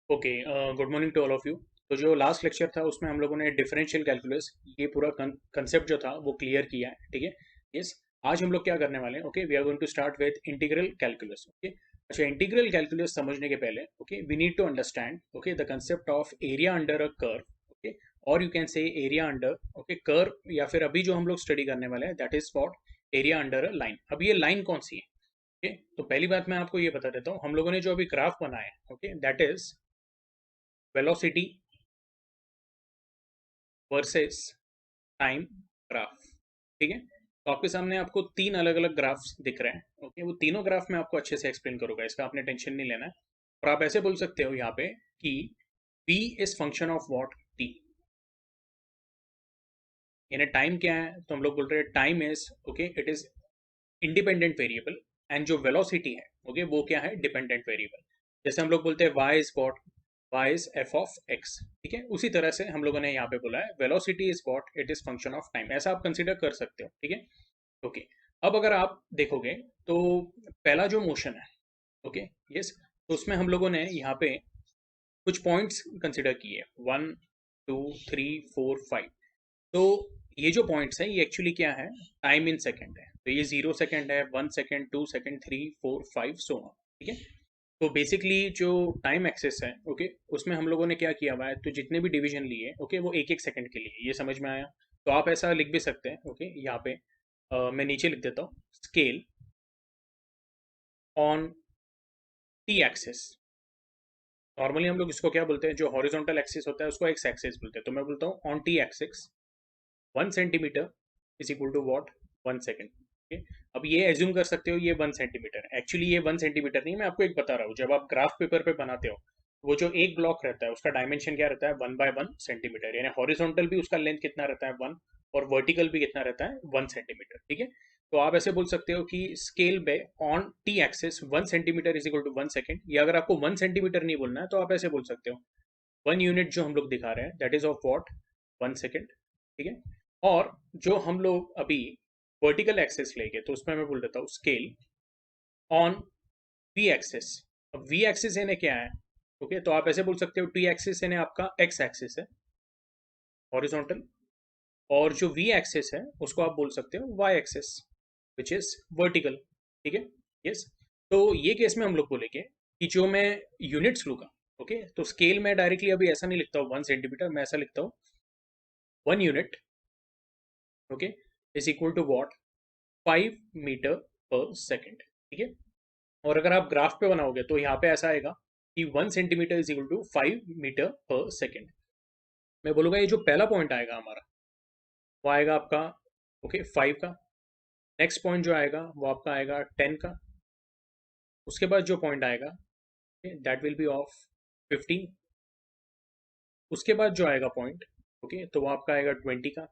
Okay. Good morning to all of you. तो जो last lecture था उसमें हम लोगों ने डिफरेंशियल कैलकुलस ये पूरा कंसेप्ट जो था वो क्लियर किया है, ठीक है। यस। आज हम लोग क्या करने वाले हैं, okay, we are going to start with integral calculus. Okay. अच्छा, इंटीग्रल कैलकुलस समझने के पहले okay we need to understand okay the concept of area under a curve. Okay. और you can say area under okay curve, या फिर अभी जो हम लोग स्टडी करने वाले हैं that is what area under a line. अब ये लाइन कौन सी है? ओके, तो पहली बात मैं आपको ये बता देता हूँ, हम लोगों ने जो अभी ग्राफ बनाया है okay that is velocity versus time graph. ठीक है। तो आपके सामने आपको तीन अलग अलग ग्राफ्स दिख रहे हैं। ओके, वो तीनों ग्राफ मैं आपको अच्छे से एक्सप्लेन करूंगा, इसका आपने टेंशन नहीं लेना है। और आप ऐसे बोल सकते हो यहाँ पे कि p is function of what t, यानी टाइम क्या है, तो हम लोग बोल रहे हैं time is okay it is independent variable, and जो वेलोसिटी है ओके वो क्या है, डिपेंडेंट वेरिएबल। जैसे हम लोग बोलते हैं y is what, y is f of x। ठीक है, उसी तरह से हम लोगों ने यहाँ पे बोला है velocity is what, it is function of time. ऐसा आप कंसीडर कर सकते हो, ठीक है। ओके। अब अगर आप देखोगे तो पहला जो मोशन है ओके, यस, तो उसमें हम लोगों ने यहाँ पे कुछ पॉइंट्स कंसिडर किए, 1 2 3 4 5। तो ये जो पॉइंट्स है ये एक्चुअली क्या है, टाइम इन सेकंड है। तो ये 0 सेकंड है, 1 सेकंड, 2 सेकंड, 3 4 5 सो ऑन। ठीक है। तो बेसिकली जो टाइम एक्सेस है ओके उसमें हम लोगों ने क्या किया हुआ है, तो जितने भी डिवीजन लिए ओके वो एक एक सेकंड के लिए, ये समझ में आया। तो आप ऐसा लिख भी सकते हैं ओके यहाँ पे, मैं नीचे लिख देता हूँ, scale on T axis. Normally हम लोग इसको क्या बोलते हैं, जो हॉरिजॉन्टल एक्सिस होता है उसको एक्स एक्सिस बोलते हैं। तो मैं बोलता हूँ on T axis 1 centimetre is equal to what, 1 second. Okay. अब ये एज्यूम कर सकते हो ये 1 सेंटीमीटर, एक्चुअली ये 1 सेंटीमीटर नहीं है, मैं आपको एक बता रहा हूँ। जब आप ग्राफ पेपर पे बनाते हो वो जो एक ब्लॉक रहता है उसका डायमेंशन क्या रहता है, 1 बाय 1 सेंटीमीटर, यानी हॉरिजॉन्टल भी उसका लेंथ कितना रहता है, 1, और वर्टिकल भी कितना रहता है, 1 सेंटीमीटर। ठीक है। तो आप ऐसे बोल सकते हो कि स्केल पे on T axis 1 centimetre is equal to 1 second, या अगर आपको 1 सेंटीमीटर नहीं बोलना है तो आप ऐसे बोल सकते हो 1 यूनिट जो हम लोग दिखा रहे हैं that is of what, 1 second. ठीक है। और जो हम लोग अभी वर्टिकल एक्सेस लेंगे तो उसमें मैं बोल देता हूँ स्केल ऑन वी एक्सिस। अब वी एक्सिस यानी क्या है, ओके, तो आप ऐसे बोल सकते हो टी एक्सिस यानी आपका एक्स एक्सिस है, हॉरिजॉन्टल। और जो वी एक्सिस है उसको आप बोल सकते हो Y axis, which is vertical. ठीक है। यस। तो ये केस में हम लोग बोलेंगे कि जो मैं यूनिट्स लूंगा ओके, तो स्केल में डायरेक्टली अभी ऐसा नहीं लिखता हूँ 1 सेंटीमीटर, मैं ऐसा लिखता हूँ 1 unit okay is equal to what, 5 metre per second. ठीक है। और अगर आप ग्राफ पे बनाओगे तो यहाँ पे ऐसा आएगा कि 1 centimetre is equal to 5 metre per second. मैं बोलूंगा ये जो पहला पॉइंट आएगा हमारा वो आएगा आपका ओके 5 का। नेक्स्ट पॉइंट जो आएगा वो आपका आएगा 10 का। उसके बाद जो पॉइंट आएगा दैट विल बी ऑफ 15। उसके बाद जो आएगा पॉइंट ओके तो वो आपका आएगा 20 का।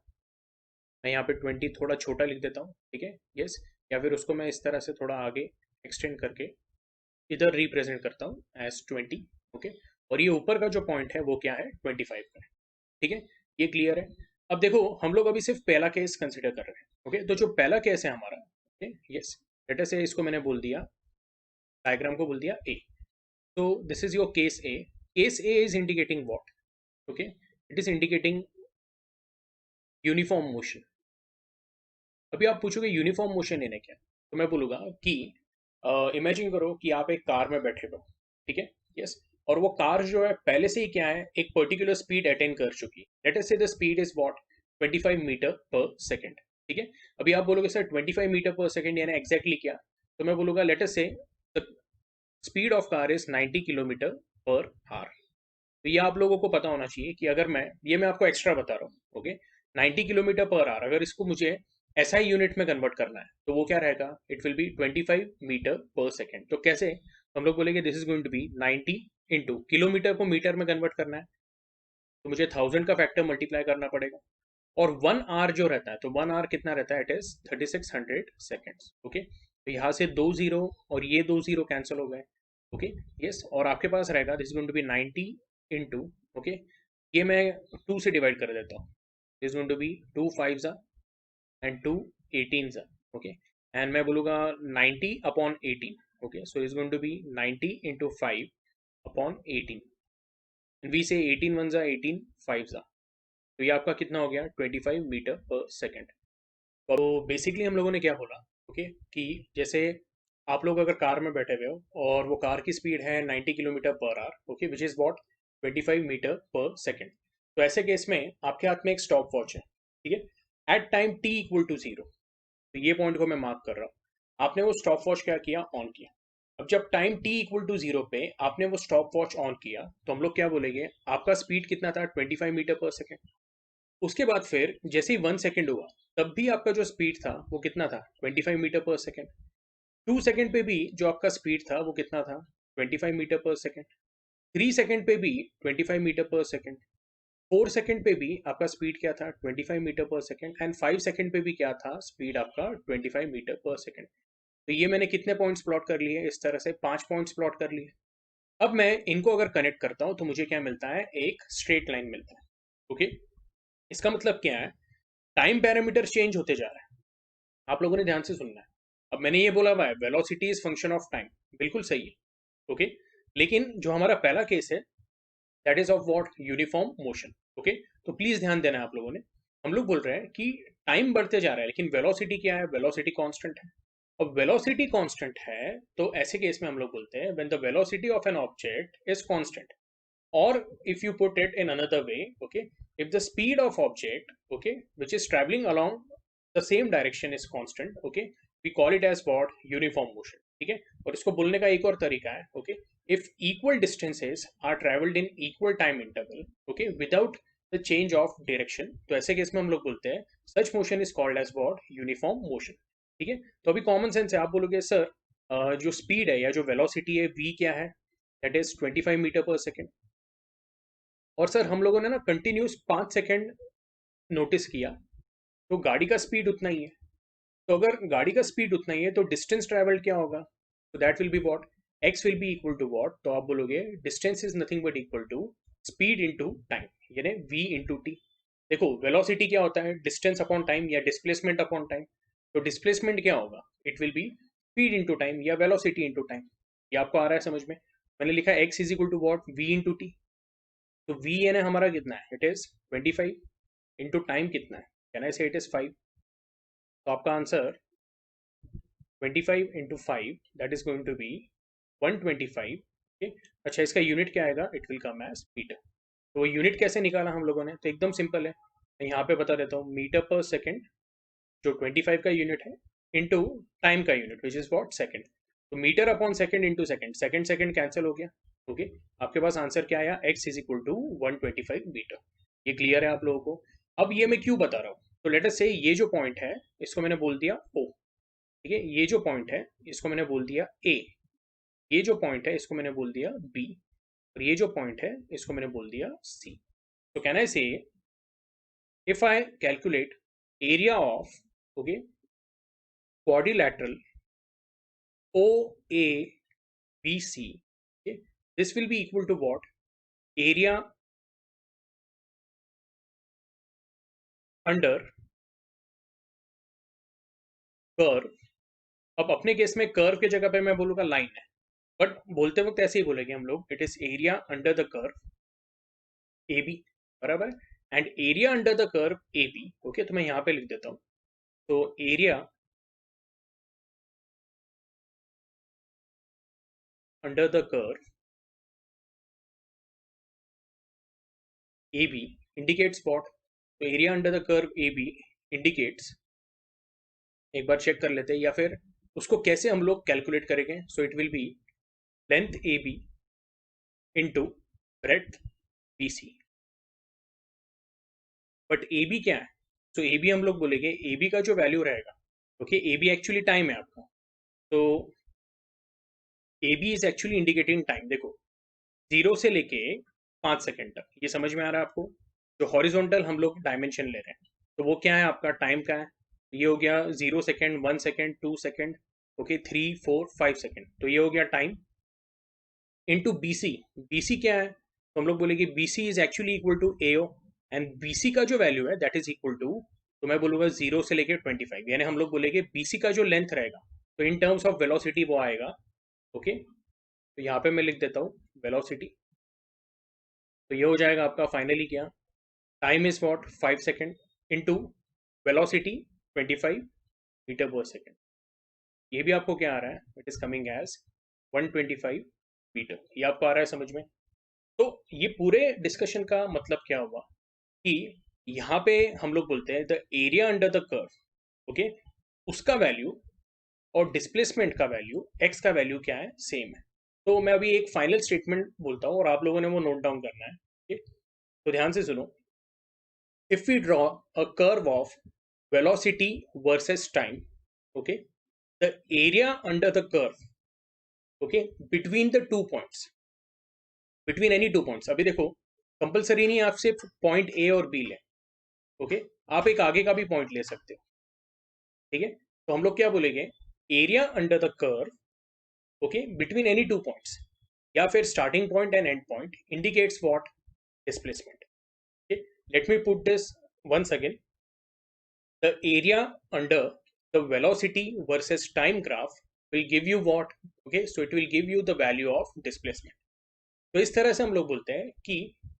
मैं यहाँ पे 20 थोड़ा छोटा लिख देता हूँ, ठीक है। यस। या फिर उसको मैं इस तरह से थोड़ा आगे एक्सटेंड करके इधर रिप्रेजेंट करता हूँ एज 20। ओके। और ये ऊपर का जो पॉइंट है वो क्या है, 25 का है। ठीक है। ये क्लियर है। अब देखो हम लोग अभी सिर्फ पहला केस कंसिडर कर रहे हैं ओके, तो जो पहला केस है हमारा ओके, यस, लेट अस से इसको मैंने बोल दिया, डायग्राम को बोल दिया ए। तो this is your case A. Case A is indicating what, okay, it is indicating uniform motion. अभी आप पूछोगे यूनिफॉर्म मोशन इन्हें क्या, तो मैं बोलूंगा कि इमेजिन करो कि आप एक कार में बैठे हो, ठीक है। यस। और वो कार जो है पहले से ही क्या है, एक पर्टिकुलर स्पीड अटेन कर चुकी है। Let us say the speed is what, 25 metre per second. ठीक है। अभी आप बोलोगे सर 25 मीटर पर सेकेंड यानी एग्जैक्टली क्या, तो मैं बोलूंगा let us say the speed of car is 90 kilometre per hour. तो ये आप लोगों को पता होना चाहिए कि अगर मैं आपको एक्स्ट्रा बता रहा हूँ ओके, 90 किलोमीटर पर आवर अगर इसको मुझे एसआई यूनिट में कन्वर्ट करना है तो वो क्या रहेगा, it will be 25 metre per second. तो कैसे, तो हम लोग बोलेंगे this is going to be 90 into kilometre को मीटर में कन्वर्ट करना है तो मुझे 1000 का फैक्टर मल्टीप्लाई करना पड़ेगा। और 1 आवर जो रहता है, तो 1 आवर कितना रहता है, इट इज 3600 सेकेंड्स। ओके। तो यहाँ से 2 जीरो और ये 2 जीरो कैंसिल हो गए ओके। यस। और आपके पास रहेगा this is going to be 90 into okay, ये मैं 2 से डिवाइड कर देता हूँ, दिस गोइंग टू बी 2 5 जा एंड 2 18 जा ओके। एंड मैं बोलूँगा 90 upon 18 okay, so is going to be 90 into 5 upon 18। We say 18 one जा 18 5 जा, तो ये आपका कितना हो गया 25 मीटर पर सेकेंड। तो बेसिकली हम लोगों ने क्या बोला, ओके, कि जैसे आप लोग अगर कार में बैठे हुए हो और वो कार की स्पीड है 90 kilometre per hour, okay, which is what 25 metre per second. तो ऐसे केस में आपके हाथ में एक स्टॉप वॉच है, ठीक है, at time T equal to zero. तो ये पॉइंट को मैं मार्क कर रहा हूँ। आपने वो स्टॉप वॉच क्या किया, ऑन किया। अब जब time T equal to zero पे आपने वो स्टॉप वॉच ऑन किया, तो हम लोग क्या बोलेंगे, आपका स्पीड कितना था 25 मीटर पर सेकेंड। उसके बाद फिर जैसे ही 1 सेकेंड हुआ, तब भी आपका जो स्पीड था वो कितना था 25 मीटर पर सेकेंड। 2 सेकेंड पे भी जो आपका स्पीड था वो कितना था 25 मीटर पर सेकेंड। 3 सेकेंड पे भी 25 मीटर पर सेकेंड। 4 सेकेंड पे भी आपका स्पीड क्या था 25 metre per second. And 5 second पे भी क्या था स्पीड आपका 25 मीटर पर सेकेंड। तो ये मैंने कितने पॉइंट्स प्लॉट कर लिए, इस तरह से 5 पॉइंट्स प्लॉट कर लिए। अब मैं इनको अगर कनेक्ट करता हूं तो मुझे क्या मिलता है, एक स्ट्रेट लाइन मिलता है। ओके, इसका मतलब क्या है, टाइम पैरामीटर चेंज होते जा रहा है। आप लोगों ने ध्यान से सुनना है। अब मैंने ये बोला हुआ है velocity is function of time, बिल्कुल सही है, ओके। लेकिन जो हमारा पहला केस है that is of what, uniform motion, okay. तो प्लीज ध्यान देना है आप लोगों ने। हम लोग बोल रहे हैं कि टाइम बढ़ते जा रहा है लेकिन वेलोसिटी क्या है, वेलोसिटी कांस्टेंट है। अब वेलोसिटी कांस्टेंट है तो ऐसे केस में हम लोग बोलते हैं when the velocity of an object is constant, or if you put it in another way, okay, if the speed of object, okay, which is traveling along the same direction is constant, okay, we call it as what, uniform motion, ठीक है। और इसको बोलने का एक और तरीका है, okay, if equal distances are traveled in equal time interval, okay, without the change of direction, तो ऐसे केस में हम लोग बोलते हैं such motion is called as what, uniform motion, ठीक है। तो अभी कॉमन सेंस है, आप बोलोगे सर जो स्पीड है या जो वेलोसिटी है v क्या है, that is 25 metre per second. और सर हम लोगों ने ना कंटिन्यूस 5 सेकेंड नोटिस किया, तो गाड़ी का स्पीड उतना ही है। तो अगर गाड़ी का स्पीड उतना ही है तो डिस्टेंस ट्रेवल्ड क्या होगा, तो that will be what, X will be equal to what, तो आप बोलोगे distance is nothing but equal to speed into time, यानी v इनटू टी। देखो वेलोसिटी क्या होता है, डिस्टेंस अपॉन टाइम या डिस्प्लेसमेंट अपॉन टाइम। तो डिस्प्लेसमेंट क्या होगा, it will be speed into time या वेलोसिटी इनटू टाइम। ये आपको आ रहा है समझ में। मैंने लिखा x is equal to what, v into T. तो वी एन है हमारा कितना है, इट इज 25 इंटू टाइम कितना है, कैन आई से इट इज 5। तो आपका answer 25 into 5 that is going to be 125, okay. अच्छा, इसका यूनिट क्या आएगा, it will come as metre. तो वो यूनिट कैसे निकाला हम लोगों ने, तो एकदम सिंपल है, मैं यहाँ पे बता देता हूँ, मीटर पर सेकेंड जो 25 का यूनिट है इंटू टाइम का unit which is what, second. तो meter upon second into second, second second cancel हो गया, ओके। आपके पास आंसर क्या आया, x is equal to 125 metre. ये क्लियर है आप लोगों को। अब ये मैं क्यों बता रहा हूँ, तो लेट अस से ये जो पॉइंट है इसको मैंने बोल दिया O, ठीक है। ये जो पॉइंट है इसको मैंने बोल दिया A, ये जो पॉइंट है इसको मैंने बोल दिया B, और ये जो पॉइंट है इसको मैंने बोल दिया C। तो कैन आई से if I calculate area of, okay, quadrilateral OABC, okay, this will be equal to what, area under curve। अब अपने केस में कर्व की जगह पे मैं बोलूंगा लाइन है, बट बोलते वक्त ऐसे ही बोलेंगे हम लोग, it is area under the curve A B, बराबर। And area under the curve A B, okay, तो मैं यहाँ पे लिख देता हूँ। तो area under the curve A B indicates what, तो area under the curve A B indicates, एक बार चेक कर लेते हैं, या फिर उसको कैसे हम लोग कैलकुलेट करेंगे, so it will be length A B into breadth B C. But A B क्या है, तो ए बी हम लोग बोलेंगे ए बी का जो वैल्यू रहेगा, okay, A B actually time है आपका। तो A B is actually indicating time, देखो 0 से लेके 5 सेकेंड तक, ये समझ में आ रहा है आपको। जो हॉरिजॉन्टल हम लोग डायमेंशन ले रहे हैं तो वो क्या है आपका, टाइम का है। ये हो गया 0 second, 1 second, 2 second, okay, 3 4 5 second, तो ये हो गया time into B C. B C क्या है, तो हम लोग बोलेंगे B C is actually equal to A O, and B C का जो वैल्यू है दैट इज इक्वल टू, तो मैं बोलूंगा 0 से लेकर 25, यानी हम लोग बोलेंगे बी सी का जो लेंथ रहेगा तो इन टर्म्स ऑफ वेलोसिटी वो आएगा, ओके। तो यहाँ पे मैं लिख देता हूँ वेलोसिटी तो ये हो जाएगा आपका फाइनली क्या, time is what 5 second into velocity 25 metre per second. ये भी आपको क्या आ रहा है, it is coming as 125 metre. ये आपको आ रहा है समझ में। तो ये पूरे डिस्कशन का मतलब क्या हुआ कि यहाँ पे हम लोग बोलते हैं the area under the curve, okay, उसका वैल्यू और डिस्प्लेसमेंट का वैल्यू, एक्स का वैल्यू क्या है, सेम है। तो मैं अभी एक फाइनल स्टेटमेंट बोलता हूँ और आप लोगों ने वो नोट डाउन करना है, ठीक? तो ध्यान से सुनो। If we draw a curve of velocity versus time, okay, the area under the curve, okay, between the two points, between any two points. अभी देखो, कंपलसरी नहीं आप सिर्फ पॉइंट ए और बी लें, ओके, आप एक आगे का भी पॉइंट ले सकते हो, ठीक है। तो हम लोग क्या बोलेंगे, area under the curve, okay, between any two points, या फिर starting point and and point indicates what, displacement. Okay, let me put this once again. The area under the velocity versus time graph will give you what, okay, so it will give you the value of displacement. तो इस तरह से हम लोग बोलते हैं कि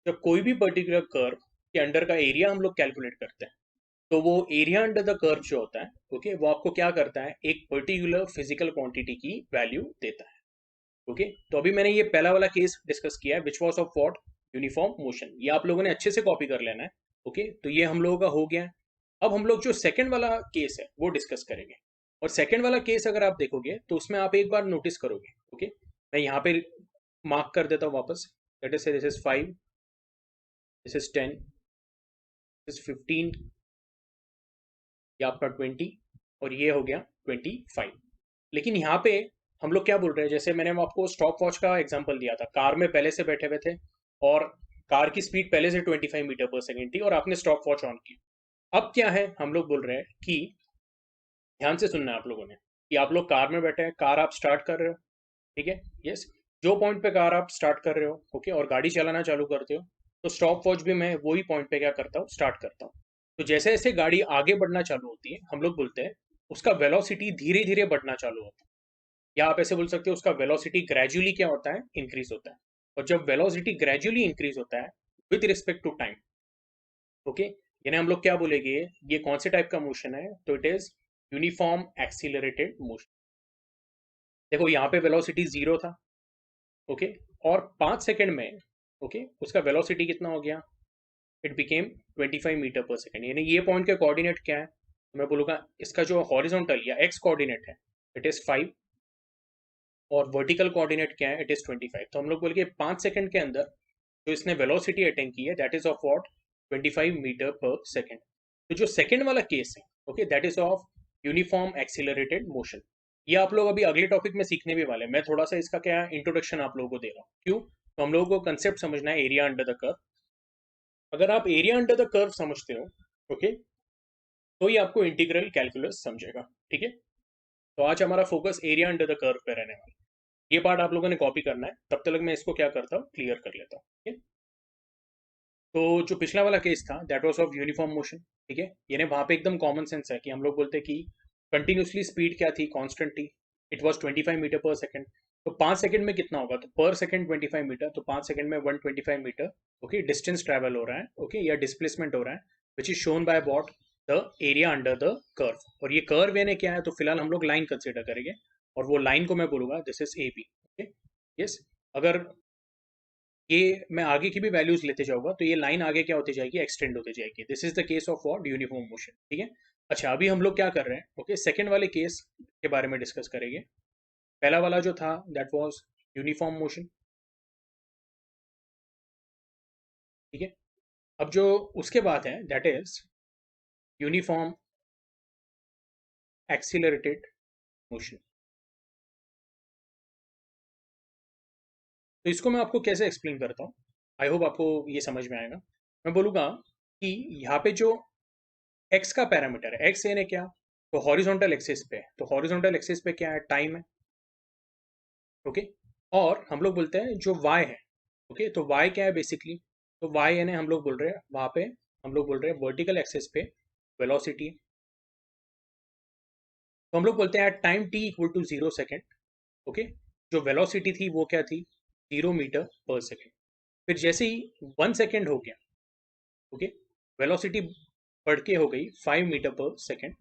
जब कोई भी पर्टिकुलर कर्व के अंडर का एरिया हम लोग कैलकुलेट करते हैं, तो वो एरिया अंडर द कर्व जो होता है, ओके, वो आपको क्या करता है, एक पर्टिकुलर फिजिकल क्वांटिटी की वैल्यू देता है। ओके, तो अभी मैंने ये पहला वाला केस डिस्कस किया है which was of what, uniform motion. ये आप लोगों ने अच्छे से कॉपी कर लेना है। ओके, तो ये हम लोगों का हो गया है। अब हम लोग जो सेकंड वाला केस है वो डिस्कस करेंगे। और सेकंड वाला केस अगर आप देखोगे तो उसमें आप एक बार नोटिस करोगे, ओके, मैं यहाँ पे मार्क कर देता हूँ वापस। Late us say this is 5, this is 10, this is 15, ये आपका 20, और ये हो गया 25। लेकिन यहाँ पे हम लोग क्या बोल रहे हैं, जैसे मैंने आपको स्टॉप वॉच का एग्जांपल दिया था, कार में पहले से बैठे हुए थे और कार की स्पीड पहले से 25 मीटर पर सेकेंड थी और आपने स्टॉप वॉच ऑन किया। अब क्या है, हम लोग बोल रहे हैं कि ध्यान से सुनना है आप लोगों ने, कि आप लोग कार में बैठे हैं, कार आप स्टार्ट कर रहे हो, ठीक है, यस, जो पॉइंट पे कार आप स्टार्ट कर रहे हो, ओके, और गाड़ी चलाना चालू करते हो, तो स्टॉप वॉच भी मैं वही पॉइंट पे क्या करता हूँ, स्टार्ट करता हूँ। तो जैसे जैसे गाड़ी आगे बढ़ना चालू होती है, हम लोग बोलते हैं उसका वेलोसिटी धीरे धीरे बढ़ना चालू होता है, या आप ऐसे बोल सकते हो उसका वेलोसिटी ग्रेजुअली क्या होता है, इंक्रीज होता है। और जब वेलोसिटी ग्रेजुअली इंक्रीज होता है with respect to time, okay, यानी हम लोग क्या बोलेंगे, ये कौन से टाइप का मोशन है, तो it is uniform accelerated motion. देखो यहाँ पे वेलोसिटी 0 था, ओके, और 5 सेकंड में, ओके, उसका वेलोसिटी कितना हो गया, it became 25 metre per second. यानी ये पॉइंट के कोऑर्डिनेट क्या है, तो मैं बोलूँगा इसका जो हॉरिजॉन्टल या एक्स कोऑर्डिनेट है इट इज 5, और वर्टिकल कोऑर्डिनेट क्या है, इट इज 25। तो हम लोग बोल के 5 सेकंड के अंदर जो इसने वेलोसिटी अटेन की है that is of what, 25 metre per second. तो जो सेकंड वाला केस है, okay, that is of uniform accelerated motion. ये आप लोग अभी अगले टॉपिक में सीखने भी वाले हैं। मैं थोड़ा सा इसका क्या इंट्रोडक्शन आप लोगों को दे रहा हूँ, क्यों, तो हम लोगों को कंसेप्ट समझना है एरिया अंडर द कर्व। अगर आप एरिया अंडर द कर्व समझते हो, ओके, तो ये आपको इंटीग्रल कैलकुलस समझेगा, ठीक है। तो आज हमारा focus area under the curve पे रहने वाला है। ये पार्ट आप लोगों ने कॉपी करना है, तब तक मैं इसको क्या करता हूँ, क्लियर कर लेता हूँ, ठीक है। तो जो पिछला वाला केस था that was of uniform motion, ठीक है, यानी वहां पे एकदम कॉमन सेंस है कि हम लोग बोलते हैं कि कंटिन्यूसली स्पीड क्या थी, कांस्टेंट थी, it was 25 metre per second. तो 5 सेकंड में कितना होगा, तो पर सेकंड 25 मीटर, तो 5 सेकंड में 125 मीटर, ओके, डिस्टेंस ट्रेवल हो रहा है, ओके, या डिस्प्लेसमेंट हो रहा है, which is shown by what, the area under the curve. और ये कर्व यानी क्या है, तो फिलहाल हम लोग लाइन कंसिडर करेंगे, और वो लाइन को मैं बोलूंगा this is A B, okay, yes. अगर ये मैं आगे की भी वैल्यूज लेते जाऊंगा तो ये लाइन आगे क्या होती जाएगी, एक्सटेंड होती जाएगी। This is the case of what, uniform motion, ठीक है। अच्छा, अभी हम लोग क्या कर रहे हैं, ओके, सेकंड वाले केस के बारे में डिस्कस करेंगे। पहला वाला जो था दैट वाज यूनिफॉर्म मोशन, ठीक है। अब जो उसके बाद है that is uniform accelerated motion. तो इसको मैं आपको कैसे एक्सप्लेन करता हूँ, आई होप आपको ये समझ में आएगा। मैं बोलूँगा कि यहाँ पे जो एक्स का पैरामीटर है, एक्स यानी क्या, तो हॉरिजॉन्टल एक्सिस पे, तो हॉरिजॉन्टल एक्सिस पे क्या है, टाइम है, ओके। और हम लोग बोलते हैं जो y है, ओके, तो y क्या है बेसिकली, तो y यानी हम लोग बोल रहे हैं वहां पे, हम लोग बोल रहे हैं वर्टिकल एक्सिस पे वेलोसिटी। तो हम लोग बोलते हैं time t equal to 0 second, okay, जो वेलोसिटी थी वो क्या थी, 0 मीटर पर सेकेंड। फिर जैसे ही 1 सेकेंड हो गया, ओके, वेलोसिटी बढ़ के हो गई 5 मीटर पर सेकेंड।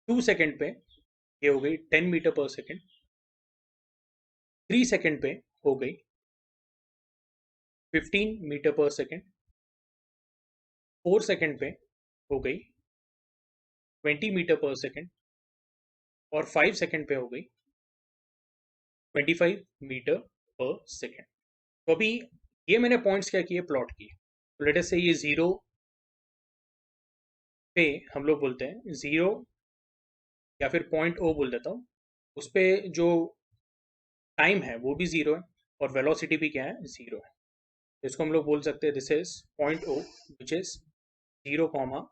2 सेकेंड पे ये हो गई 10 मीटर पर सेकेंड। 3 सेकेंड पे हो गई 15 मीटर पर सेकेंड। 4 सेकेंड पे हो गई 20 मीटर पर सेकेंड। और 5 सेकेंड पे हो गई 25 मीटर पर सेकेंड। तो अभी ये मैंने पॉइंट्स क्या किए, प्लॉट किए। तो लेट अस से ये जीरो पे हम लोग बोलते हैं जीरो, या फिर पॉइंट ओ बोल देता हूँ, उस पे जो टाइम है वो भी जीरो है और वेलोसिटी भी क्या है, जीरो है। तो इसको हम लोग बोल सकते हैं this is point O which is 0,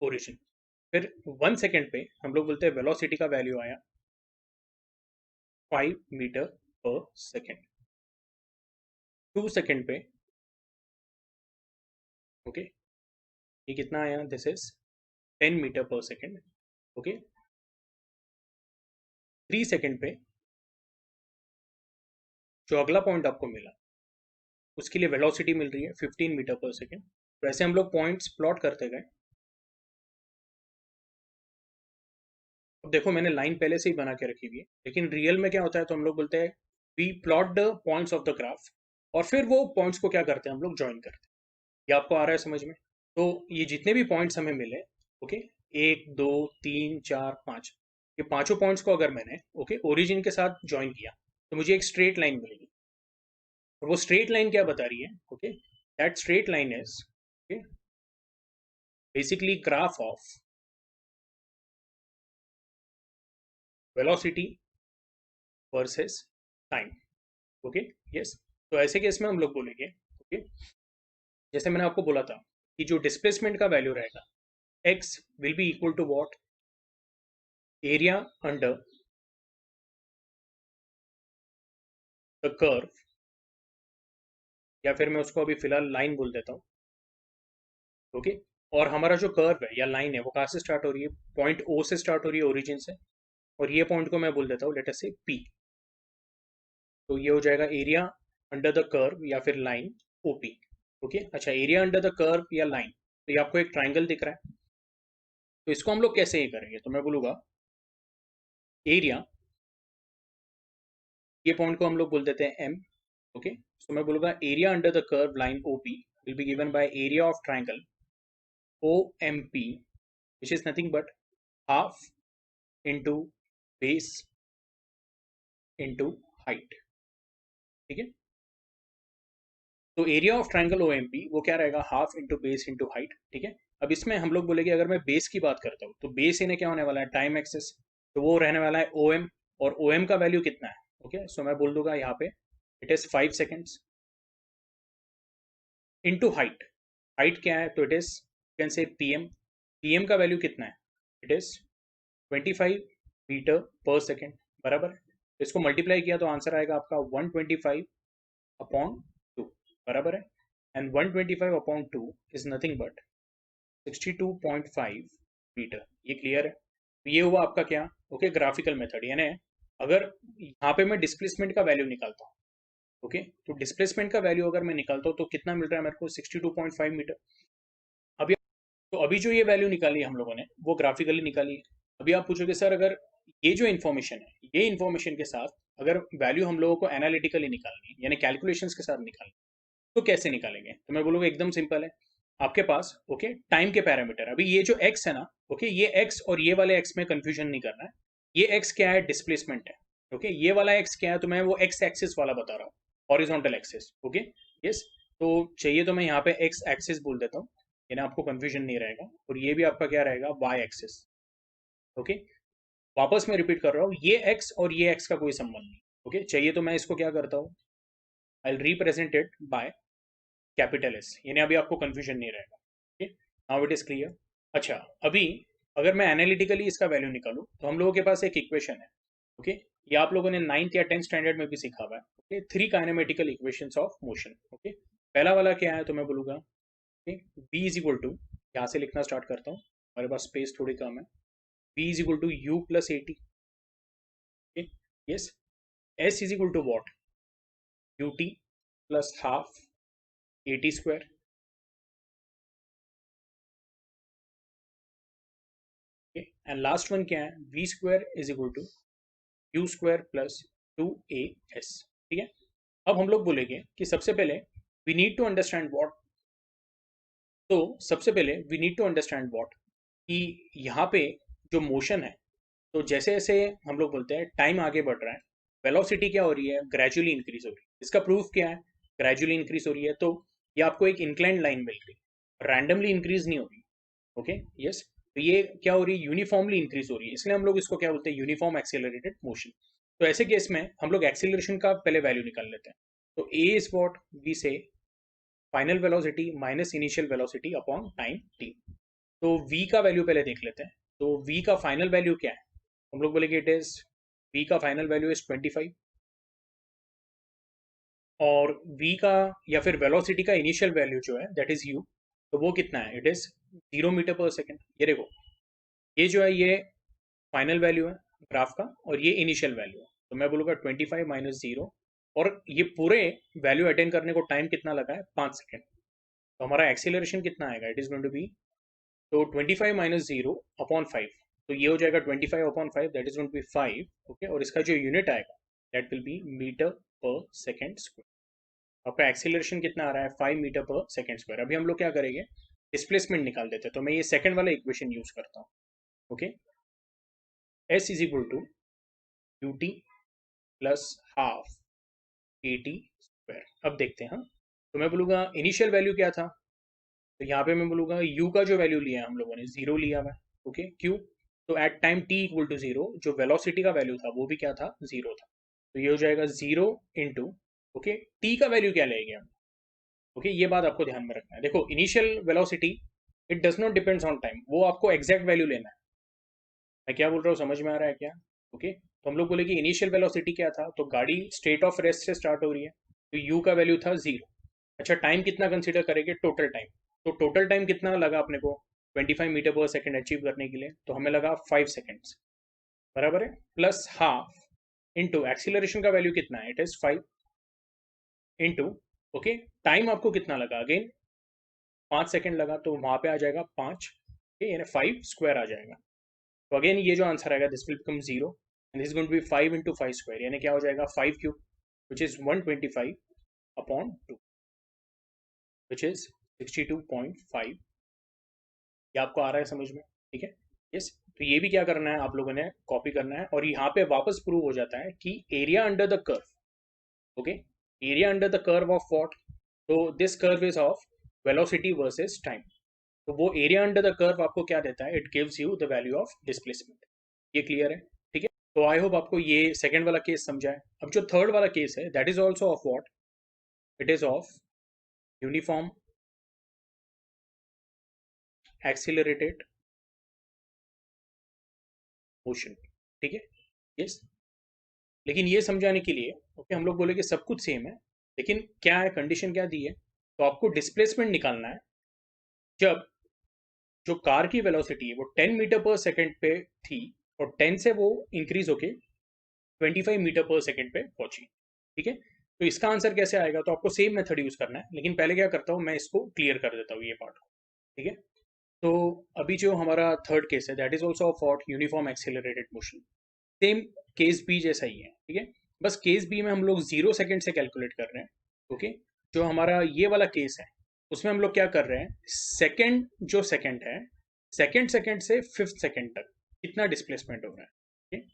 origin. फिर 1 सेकेंड पे हम लोग बोलते हैं वेलोसिटी का वैल्यू आया 5 मीटर पर सेकेंड। 2 सेकेंड पे, ओके, ये कितना आया, this is 10 metre per second. Okay, 3 second पे जो अगला पॉइंट आपको मिला उसके लिए वेलोसिटी मिल रही है 15 मीटर पर सेकेंड। वैसे हम लोग पॉइंट्स प्लॉट करते गए। अब देखो मैंने लाइन पहले से ही बना के रखी हुई है, लेकिन रियल में क्या होता है, तो हम लोग बोलते हैं we plot the points of the graph, और फिर वो पॉइंट्स को क्या करते हैं, हम लोग ज्वाइन करते हैं। ये आपको आ रहा है समझ में? तो ये जितने भी पॉइंट्स हमें मिले, ओके, 1 2 3 4 5, ये पांचों पॉइंट्स को अगर मैंने, ओके, ओरिजिन के साथ ज्वाइन किया तो मुझे एक स्ट्रेट लाइन मिलेगी। और वो स्ट्रेट लाइन क्या बता रही है, okay, that straight line is, okay, basically graph of velocity versus time. Okay, yes. तो ऐसे केस में हम लोग बोलेंगे, ओके, जैसे मैंने आपको बोला था कि जो डिस्प्लेसमेंट का वैल्यू रहेगा x will be equal to what, area under the curve, या फिर मैं उसको अभी फिलहाल लाइन बोल देता हूँ। ओके, और हमारा जो कर्व है या लाइन है वो कहाँ से स्टार्ट हो रही है, पॉइंट ओ से स्टार्ट हो रही है, ओरिजिन से। और ये पॉइंट को मैं बोल देता हूँ लेट अस से P। तो ये हो जाएगा एरिया अंडर द कर्व या फिर लाइन OP। ओके, अच्छा, एरिया अंडर द कर्व या लाइन, तो ये आपको एक ट्राइंगल दिख रहा है। तो इसको हम लोग कैसे ये करेंगे, तो मैं बोलूँगा एरिया, ये पॉइंट को हम लोग बोल देते हैं M। ओके, सो मैं बोलूँगा area under the curve line OP will be given by area of triangle OMP, which is nothing but half into base into height। ठीक है, तो एरिया ऑफ ट्राइंगल OMP वो क्या रहेगा, half into base into height. ठीक है, अब इसमें हम लोग बोलेंगे अगर मैं बेस की बात करता हूँ तो बेस इन्हें क्या होने वाला है, टाइम एक्सेस, तो वो रहने वाला है OM। और OM का वैल्यू कितना है, ओके, सो मैं बोल दूंगा यहाँ पे it is 5 seconds into height. Height क्या है, तो it is can say PM। PM का वैल्यू कितना है, it is 25 metre per second, बराबर है। तो इसको मल्टीप्लाई किया तो आंसर आएगा आपका 125/2, बराबर है। And 125/2 is nothing but 62.5 metre. ये क्लियर है? तो ये हुआ आपका क्या, ओके, ग्राफिकल मेथड। यानी अगर यहाँ पे मैं डिस्प्लेसमेंट का वैल्यू निकालता हूँ, ओके, तो डिस्प्लेसमेंट का वैल्यू अगर मैं निकालता हूँ तो कितना मिल रहा है मेरे को, 62.5 मीटर। अभी तो अभी जो ये वैल्यू निकाली है हम लोगों ने वो ग्राफिकली निकाली है। अभी आप पूछोगे सर अगर ये जो इन्फॉर्मेशन है, ये इन्फॉर्मेशन के साथ अगर वैल्यू हम लोगों को एनालिटिकली निकालनी है यानी कैलकुलेशंस के साथ निकालनी है, तो कैसे निकालेंगे, तो मैं बोलूँगा एकदम सिंपल है। आपके पास, ओके, टाइम के पैरामीटर, अभी ये जो x है ना, ओके, ये x और ये वाले x में कंफ्यूजन नहीं करना है। ये x क्या है, डिस्प्लेसमेंट है। ओके, ये वाला x क्या है, तो मैं वो x एक्सिस वाला बता रहा हूँ, हॉरिजॉन्टल एक्सिस। Okay, yes. तो चाहिए तो मैं यहाँ पे x एक्सिस बोल देता हूँ, यानी आपको कंफ्यूजन नहीं रहेगा। और ये भी आपका क्या रहेगा, y एक्सिस। ओके, वापस मैं रिपीट कर रहा हूँ, ये x और ये x का कोई संबंध नहीं। ओके, चाहिए तो मैं इसको क्या करता हूँ, I will represent it by capital S, यानी अभी आपको कंफ्यूजन नहीं रहेगा। Okay, now it is clear. अच्छा, अभी अगर मैं एनालिटिकली इसका वैल्यू निकालूं तो हम लोगों के पास एक इक्वेशन है, ओके, ये आप लोगों ने 9th या 10th स्टैंडर्ड में भी सीखा हुआ है। Okay, 3 kinematical equations of motion. Okay, पहला वाला क्या है, तो मैं बोलूंगा v इज इक्वल टू, यहाँ से लिखना स्टार्ट करता हूँ, हमारे पास स्पेस थोड़ी कम है। v is equal to u plus AT। Yes, s is equal to what, ut plus half AT square, and last one क्या है, V square is equal to U square plus 2AS। ठीक है, अब हम लोग बोलेंगे कि सबसे पहले we need to understand what, तो सबसे पहले we need to understand what कि यहाँ पे जो मोशन है, तो जैसे जैसे हम लोग बोलते हैं टाइम आगे बढ़ रहा है, वेलोसिटी क्या हो रही है, ग्रेजुअली इंक्रीज हो रही है। इसका प्रूफ क्या है, ग्रेजुअली इंक्रीज हो रही है, तो ये आपको एक इंक्लाइंड लाइन मिल रही है, रैंडमली इंक्रीज नहीं हो रही। ओके, यस, तो ये क्या हो रही है, यूनिफॉर्मली इंक्रीज हो रही है, इसलिए हम लोग इसको क्या बोलते हैं, यूनिफॉर्म एक्सेलरेटेड मोशन। तो ऐसे केस में हम लोग एक्सेलरेशन का पहले वैल्यू निकाल लेते हैं। तो ए इज व्हाट वी से final velocity minus initial velocity upon time T. तो v का वैल्यू पहले देख लेते हैं। तो v का फाइनल वैल्यू क्या है, हम लोग बोलेंगे इट इज, v का फाइनल वैल्यू इज 25, और v का या फिर वेलोसिटी का इनिशियल वैल्यू जो है दैट इज u, तो वो कितना है, it is 0 metre per second. ये देखो, ये जो है ये फाइनल वैल्यू है ग्राफ का, और ये इनिशियल वैल्यू है, तो मैं बोलूँगा 25 माइनस 0, और ये पूरे वैल्यू अटेन करने को टाइम कितना लगा है, 5 सेकेंड। तो हमारा एक्सीलरेशन कितना आएगा, it is going to B, तो 25 माइनस 0 अपॉन 5, तो ये हो जाएगा 25 upon 5, that is going to be 5। Okay, और इसका जो यूनिट आएगा that will be metre per second square. आपका एक्सीलरेशन कितना आ रहा है, 5 मीटर पर सेकेंड स्क्वायर। अभी हम लोग क्या करेंगे, डिस्प्लेसमेंट निकाल देते हैं, तो मैं ये सेकंड वाला इक्वेशन यूज करता हूँ। Okay, S is equal to ut plus half AT square. अब देखते हैं, हाँ, तो मैं बोलूँगा इनिशियल वैल्यू क्या था, तो यहाँ पे मैं बोलूँगा u का जो वैल्यू लिया है हम लोगों ने 0 लिया हुआ है। ओके, क्यों, तो at time t equal to 0 जो वेलोसिटी का वैल्यू था वो भी क्या था, 0 था। तो ये हो जाएगा 0 इंटू, ओके, t का वैल्यू क्या लेंगे हम। ओके, ये बात आपको ध्यान में रखना है। देखो, initial velocity it does not depends on time, वो आपको एग्जैक्ट वैल्यू लेना है। मैं क्या बोल रहा हूँ, समझ में आ रहा है क्या। ओके, तो हम लोग बोले कि इनिशियल वेलोसिटी क्या था, तो गाड़ी स्टेट ऑफ रेस्ट से स्टार्ट हो रही है, तो u का वैल्यू था 0। अच्छा, टाइम कितना कंसीडर करेंगे, टोटल टाइम। तो टोटल टाइम कितना लगा अपने को 25 मीटर पर सेकेंड अचीव करने के लिए, तो हमें लगा 5 सेकेंड्स, बराबर है, प्लस हाफ इंटू एक्सीलरेशन का वैल्यू कितना है, it is 5 into, okay, time आपको कितना लगा, अगेन 5 सेकेंड लगा, तो वहां पे आ जाएगा 5, यानी 5 स्क्वायर आ जाएगा। तो अगेन ये जो आंसर आएगा this will become 0, and this is going to be 5 into 5 square, यानी क्या हो जाएगा 5 cube, which is 125 upon 2, which is 62.5। ये आपको आ रहा है समझ में, ठीक है, यस। तो ये भी क्या करना है, आप लोगों ने कॉपी करना है, और यहाँ पे वापस प्रूव हो जाता है कि area under the curve, okay, area under the curve of what, तो this curve is of velocity versus time. तो वो एरिया अंडर द कर्व आपको क्या देता है, it gives you the value of displacement. ये क्लियर है, ठीक है। तो आई होप आपको ये सेकंड वाला केस समझा है। अब जो थर्ड वाला केस है that is also of what, it is of uniform accelerated motion, ठीक है, यस। लेकिन ये समझाने के लिए, ओके, हम लोग बोले कि सब कुछ सेम है, लेकिन क्या है, कंडीशन क्या दी है, तो आपको डिस्प्लेसमेंट निकालना है जब जो कार की वेलोसिटी है वो 10 मीटर पर सेकेंड पे थी, और 10 से वो इंक्रीज होके 25 मीटर पर सेकेंड पे पहुंची, ठीक है। तो इसका आंसर कैसे आएगा, तो आपको सेम मेथड यूज करना है, लेकिन पहले क्या करता हूँ मैं इसको क्लियर कर देता हूँ ये पार्ट को, ठीक है। तो अभी जो हमारा थर्ड केस है that is also of what, uniform accelerated motion, same case B जैसा ही है, ठीक है। बस केस बी में हम लोग 0 सेकेंड से कैलकुलेट कर रहे हैं, ओके। जो हमारा ये वाला केस है उसमें हम लोग क्या कर रहे हैं, सेकेंड जो सेकेंड है, सेकेंड सेकेंड से फिफ्थ सेकेंड तक कितना डिस्प्लेसमेंट हो रहा है, ठीक है?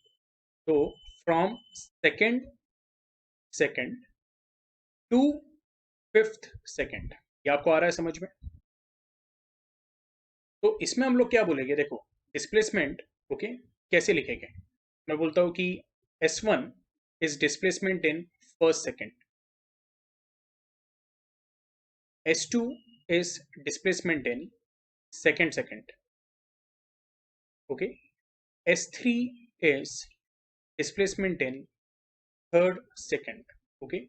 तो from second second to fifth second, ये आपको आ रहा है समझ में। तो इसमें हम लोग क्या बोलेंगे, देखो, डिस्प्लेसमेंट, ओके, कैसे लिखेंगे, मैं बोलता हूँ कि S1 is displacement in first second, S2 is displacement in second second, okay, S3 is displacement in third second, okay,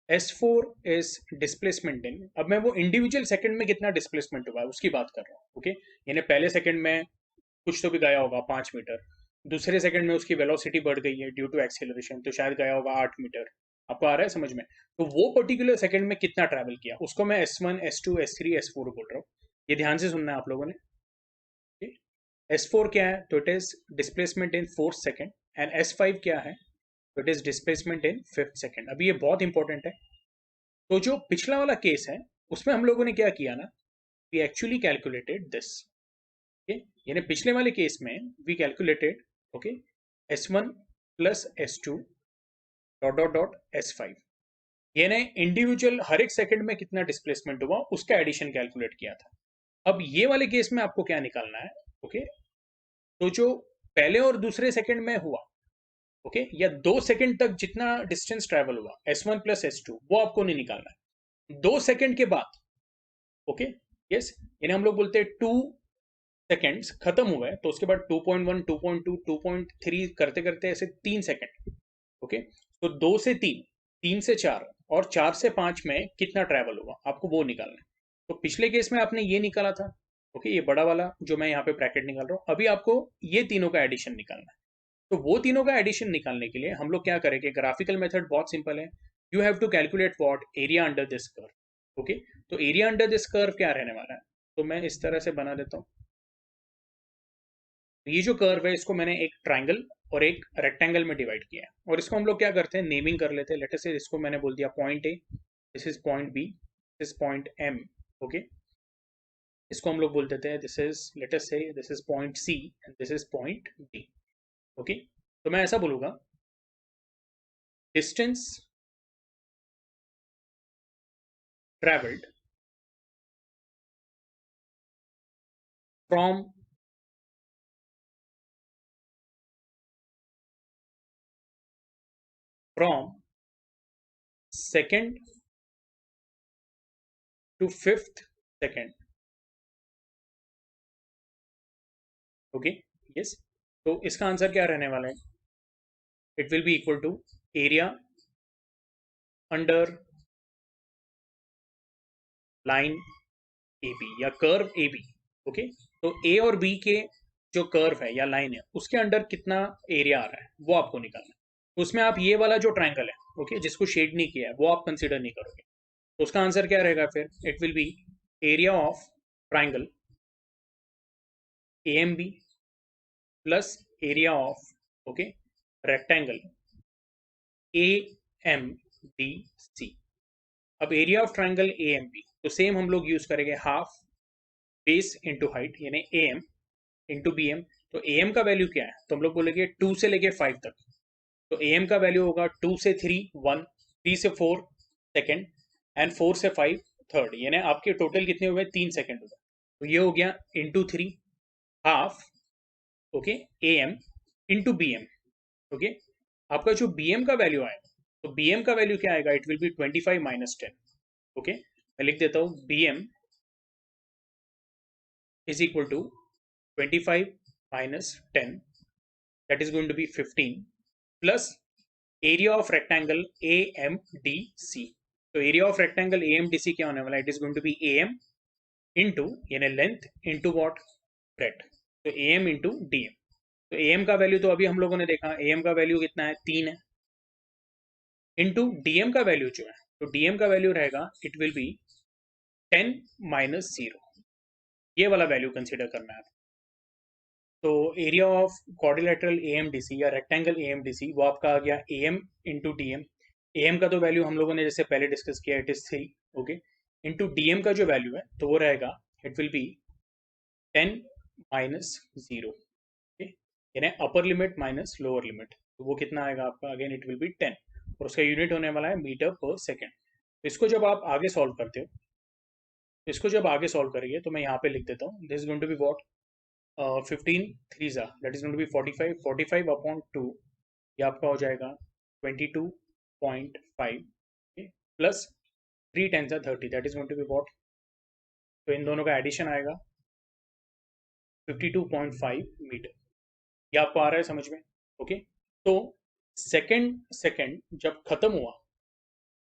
S4 is displacement in, अब मैं वो इंडिविजुअल सेकंड में कितना डिस्प्लेसमेंट हुआ है उसकी बात कर रहा हूँ, ओके, यानी पहले सेकंड में कुछ तो भी गया होगा 5 मीटर, दूसरे सेकंड में उसकी वेलोसिटी बढ़ गई है ड्यू टू एक्सेलरेशन, तो शायद गया होगा 8 मीटर, आपको आ रहा है समझ में? तो वो पर्टिकुलर सेकंड में कितना ट्रैवल किया उसको मैं S1 S2 S3 S4 बोल रहा हूँ। ये ध्यान से सुनना है आप लोगों ने। S4 क्या है? तो it is displacement in fourth second. And S5 क्या है? तो it is displacement in fifth second. अभी ये बहुत इंपॉर्टेंट है। तो जो पिछला वाला केस है उसमें हम लोगों ने क्या किया ना, we actually calculated this. Okay, यानी पिछले वाले केस में we calculated, okay, S1 plus S2 dot dot dot S5, यानी इंडिविजुअल हर एक सेकंड में कितना डिस्प्लेसमेंट हुआ उसका एडिशन कैलकुलेट किया था। अब ये वाले केस में आपको क्या निकालना है? ओके, तो जो पहले और दूसरे सेकंड में हुआ, ओके, या 2 सेकंड तक जितना डिस्टेंस ट्रेवल हुआ S1 प्लस S2, वो आपको नहीं निकालना है। 2 सेकंड के बाद, ओके, यस, यानी हम लोग बोलते हैं 2 सेकंड्स खत्म हुए तो उसके बाद 2.1 2.2 2.3 करते करते ऐसे 3 सेकंड, ओके, तो 2 से 3, 3 से 4 और 4 से 5 में कितना ट्रैवल हुआ आपको वो निकालना है। तो पिछले केस में आपने ये निकाला था, ओके, ये बड़ा वाला जो मैं यहाँ पे ब्रैकेट निकाल रहा हूँ, अभी आपको ये तीनों का एडिशन निकालना है। तो वो तीनों का एडिशन निकालने के लिए हम लोग क्या करेंगे, ग्राफिकल मेथड बहुत सिंपल है। You have to calculate what area under this curve. Okay, तो एरिया अंडर दिस कर्व क्या रहने वाला है, तो मैं इस तरह से बना देता हूँ। ये जो कर्व है इसको मैंने एक ट्राइंगल और एक रेक्टेंगल में डिवाइड किया है, और इसको हम लोग क्या करते हैं, नेमिंग कर लेते हैं। लेट अस से इसको मैंने बोल दिया point A, this is point B, this is point M. Okay, इसको हम लोग बोल देते हैं, this is, let us say this is point C and this is point D. Okay, तो मैं ऐसा बोलूंगा, distance travelled from from second to fifth second. Okay, yes, तो इसका आंसर क्या रहने वाला है, it will be equal to area under line A B या कर्व ए बी। ओके, तो ए और बी के जो कर्व है या लाइन है उसके अंडर कितना एरिया आ रहा है वो आपको निकालना है। तो उसमें आप ये वाला जो ट्राइंगल है, ओके, जिसको शेड नहीं किया है वो आप कंसिडर नहीं करोगे। तो उसका आंसर क्या रहेगा फिर, it will be area of triangle A M B plus area of, okay, rectangle A M D C. अब area of triangle A M B तो सेम हम लोग यूज करेंगे हाफ बेस इंटू हाइट, यानी A M into B M. तो A M का value क्या है, तो हम लोग बोलेंगे 2 से लेके 5 तक। तो ए एम का वैल्यू होगा 2 से 3 1, 3 से 4 सेकेंड, एंड 4 से 5 थर्ड, यानी आपके टोटल कितने हुए, 3 सेकेंड हुए। तो ये हो गया into 3 half, okay, A M into B M. Okay, आपका जो बी एम का वैल्यू आएगा, तो बी एम का वैल्यू क्या आएगा, इट विल बी 25 - 10। ओके, मैं लिख देता हूँ B M is equal to 25 - 10, that is going to be 15 plus area of rectangle AMDC। तो area of rectangle AMDC क्या होने वाला है, it is going to be AM into यानी लेंथ into what, breadth। तो AM into DM। तो AM का value तो अभी हम लोगों ने देखा, AM का वैल्यू कितना है, 3 है, into DM का वैल्यू जो है, तो DM का वैल्यू रहेगा, इट विल बी 10 - 0। ये वाला वैल्यू कंसिडर करना है। तो एरिया ऑफ क्वाड्रिलेटरल एएमडीसी या रेक्टेंगल एएमडीसी वो आपका आ गया एएम इंटू डीएम। एएम का तो वैल्यू हम लोगों ने जैसे पहले डिस्कस किया, it is 3, okay, into DM का जो वैल्यू है तो वो रहेगा, इट विल बी 10 - 0। ओके, यानी upper limit minus lower limit, तो वो कितना आएगा आपका, अगेन इट विल बी 10, और उसका यूनिट होने वाला है मीटर पर सेकेंड। तो इसको जब आप आगे सॉल्व करते हो, इसको जब आगे सॉल्व करेंगे तो मैं यहाँ पे लिख देता हूँ, this is going to be what, 15 3 that is going to be 45, 45 upon 2, ये आपका हो जाएगा 22.5 plus 3 10 30, that is going to be what, तो इन दोनों का एडिशन आएगा 52.5 मीटर। ये आपको आ रहा है समझ में? ओके, तो सेकंड सेकंड जब खत्म हुआ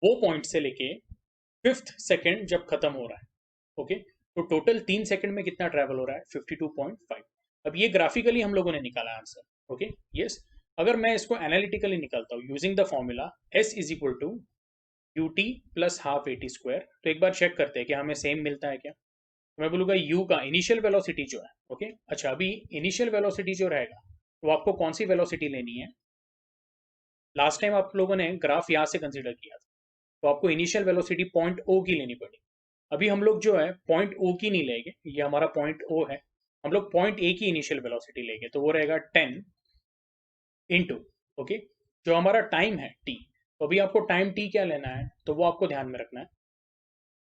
वो पॉइंट से लेके फिफ्थ सेकंड जब खत्म हो रहा है, ओके, तो टोटल 3 सेकंड में कितना ट्रैवल हो रहा है, 52.5। अब ये ग्राफिकली हम लोगों ने निकाला आंसर। ओके, यस, अगर मैं इसको एनालिटिकली निकालता हूँ using the formula s is equal to u t plus half a t square, तो एक बार चेक करते हैं कि हमें सेम मिलता है क्या। तो मैं बोलूँगा u का इनिशियल वेलोसिटी जो है, ओके अच्छा अभी इनिशियल वेलोसिटी जो रहेगा वो आपको कौन सी वेलोसिटी लेनी है। लास्ट टाइम आप लोगों ने ग्राफ यहाँ से कंसिडर किया था, तो आपको इनिशियल वेलोसिटी पॉइंट ओ की लेनी पड़ी। अभी हम लोग जो है पॉइंट ओ की नहीं लेंगे, ये हमारा पॉइंट ओ है, हम लोग पॉइंट ए की इनिशियल वेलोसिटी लेंगे, तो वो रहेगा 10 इंटू, ओके जो हमारा टाइम है टी। तो अभी आपको टाइम टी क्या लेना है, तो वो आपको ध्यान में रखना है।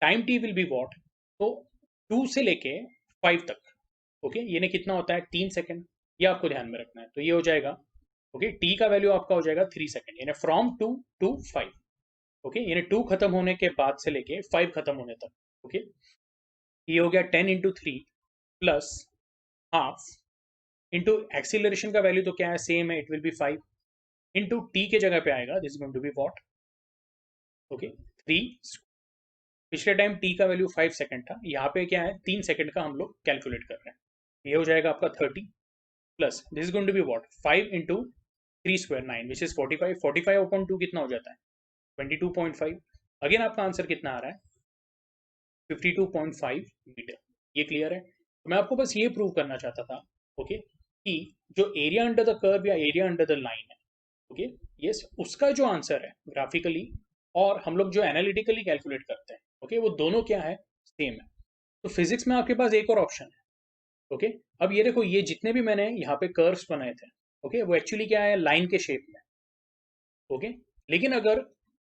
Time T will be what, तो 2 से लेके 5 तक, ओके ये कितना होता है 3 सेकेंड, ये आपको ध्यान में रखना है। तो ये हो जाएगा, ओके टी का वैल्यू आपका हो जाएगा 3 सेकेंड, यानी फ्रॉम 2 टू 5, ओके यानी 2 खत्म होने के बाद से लेके 5 खत्म होने तक, ओके ये हो गया 10 into three plus half into acceleration का वैल्यू तो क्या है सेम है, it will be 5 into t के जगह पे आएगा, this is going to be what, okay 3। पिछले टाइम टी का वैल्यू 5 सेकंड था, यहाँ पे क्या है 3 सेकंड का हम लोग कैलकुलेट कर रहे हैं। ये हो जाएगा आपका 30 plus this is going to be what 5 into three square 9 which is 45, 45 upon 2 कितना हो जाता है 22.5। अगेन आपका आंसर कितना आ रहा है 52.5 मीटर। ये क्लियर है। तो मैं आपको बस ये प्रूव करना चाहता था, ओके कि जो एरिया अंडर द कर्व या एरिया अंडर द लाइन है, ओके यस उसका जो आंसर है ग्राफिकली और हम लोग जो एनालिटिकली कैलकुलेट करते हैं, ओके वो दोनों क्या है सेम है। तो फिजिक्स में आपके पास एक और ऑप्शन है, ओके अब ये देखो ये जितने भी मैंने यहाँ पे कर्व्स बनाए थे, ओके वो एक्चुअली क्या है लाइन के शेप में, ओके लेकिन अगर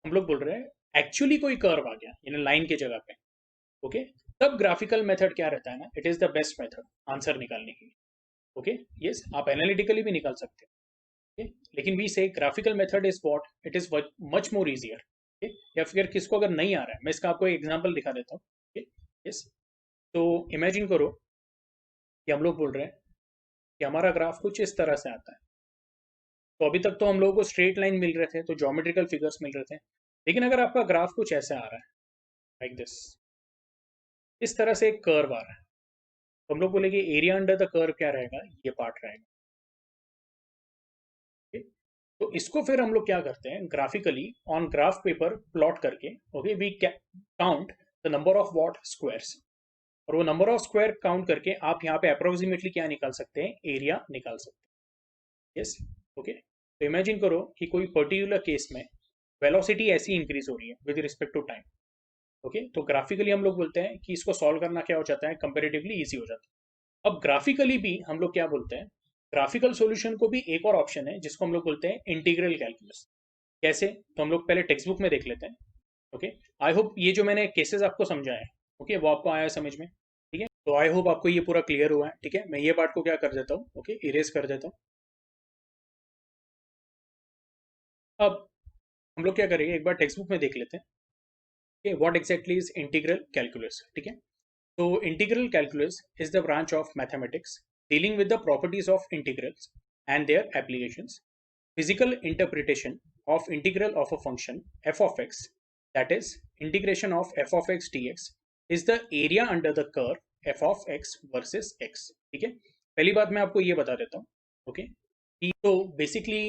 हम लोग बोल रहे हैं एक्चुअली कोई कर्व आ गया यानी लाइन के जगह पे, ओके तब ग्राफिकल मेथड क्या रहता है ना, it is the best method answer निकालने के लिए, ओके यस आप एनालिटिकली भी निकाल सकते हो, okay? लेकिन वी से graphical method is what it is much more easier, या फिर किसको अगर नहीं आ रहा है मैं इसका आपको एक एग्जांपल दिखा देता हूँ, यस तो इमेजिन करो कि हम लोग बोल रहे हैं कि हमारा ग्राफ कुछ इस तरह से आता है। तो अभी तक तो हम लोगों को स्ट्रेट लाइन मिल रहे थे, तो ज्योमेट्रिकल फिगर्स मिल रहे थे, लेकिन अगर आपका ग्राफ कुछ ऐसे आ रहा है लाइक दिस, इस तरह से एक कर्व आ रहा है, तो हम लोग बोलेंगे एरिया अंडर द कर्व क्या रहेगा, ये पार्ट रहेगा, okay? तो इसको फिर हम लोग क्या करते हैं graphically on graph paper plot करके, okay we count the number of what squares, और वो नंबर ऑफ स्क्वायर काउंट करके आप यहाँ पे अप्रोक्सीमेटली क्या निकाल सकते हैं एरिया निकाल सकते हैं, यस ओके। तो इमेजिन करो कि कोई पर्टिकुलर केस में वेलोसिटी ऐसी इंक्रीज हो रही है with respect to time, okay तो ग्राफिकली हम लोग बोलते हैं कि इसको सॉल्व करना क्या हो जाता है कंपेरेटिवली इजी हो जाता है। अब ग्राफिकली भी हम लोग क्या बोलते हैं, ग्राफिकल सॉल्यूशन को भी एक और ऑप्शन है जिसको हम लोग बोलते हैं इंटीग्रल कैलकुलस। कैसे, तो हम लोग पहले टेक्स्ट बुक में देख लेते हैं, ओके आई होप ये जो मैंने केसेस आपको समझाए हैं, ओके वो आपको आया समझ में, ठीक है तो आई होप आपको ये पूरा क्लियर हुआ है, ठीक है मैं ये पार्ट को क्या कर देता हूँ, ओके इरेज कर देता हूँ। अब हम लोग क्या करेंगे एक बार टेक्स्ट बुक में देख लेते हैं, okay, what exactly is integral calculus, ठीक है। तो integral calculus is the branch of mathematics dealing with the properties of integrals and their applications. Physical interpretation of integral of a function f of x, that is integration of f of x dx, is the area under the curve f of x versus x, ठीक है। पहली बात मैं आपको ये बता देता हूँ, ओके कि तो बेसिकली